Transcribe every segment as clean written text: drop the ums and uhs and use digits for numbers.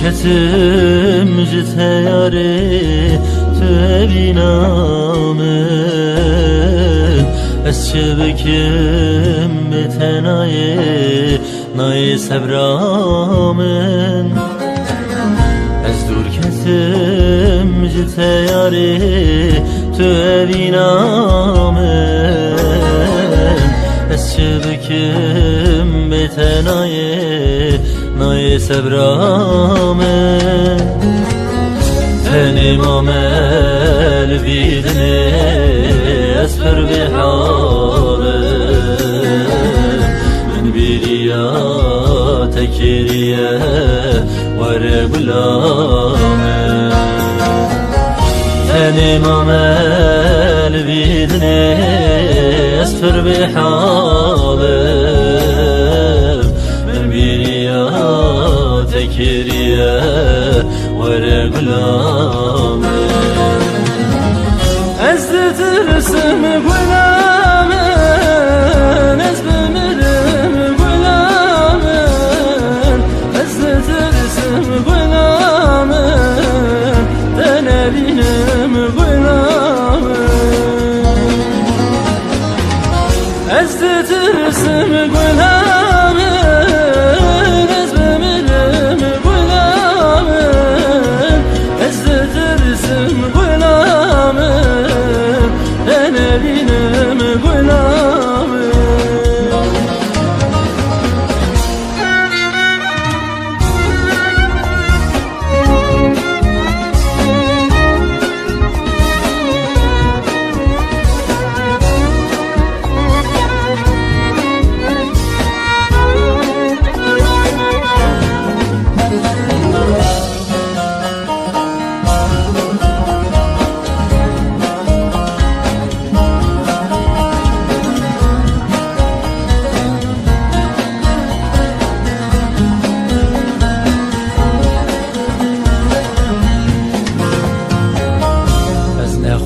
Kesim jiteyari tebinamen esçebekim betenaye nay sebramen ezdur kesim jiteyari tebinamen esçebekim betenaye nay sebramen tenim amel bidne esfer bihalim min biriya tekiriye vere gulamen tenim amel bidne esfer bihalim min biriya tekiriye vere gulamen ezditirsim gulamen ezbimirim gulamen ezditirsim gulamen denebinim gulamen ezditirsim gulamen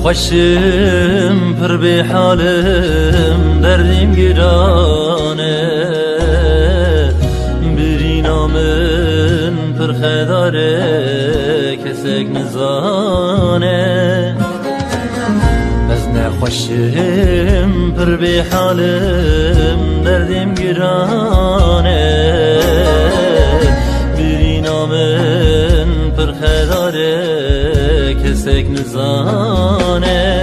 خوشم پر به حالم دردیم گرانه بری نامن پر خداره کسک نزانه از نخوشم پر به حالم دردیم گرانه بری نامن پر خداره کسک نزانه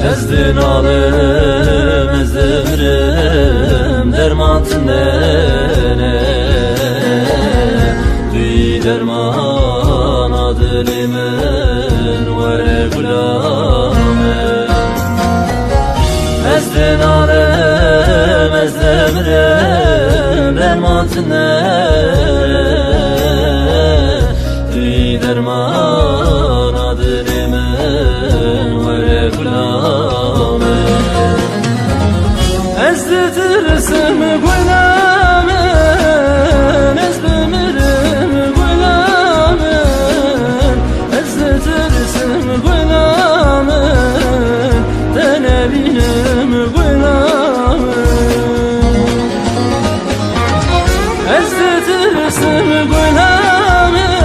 از دنالم از دمرم درمان تنene دوی درمان adilimin vere gulamen az dنالم از دمرم درمان تنene دوی درمان adilimin vere gulamen ezditirsim gulamen ezbimirim gulamen ezditirsim gulamen denebinim gulamen ezditirsim gulamen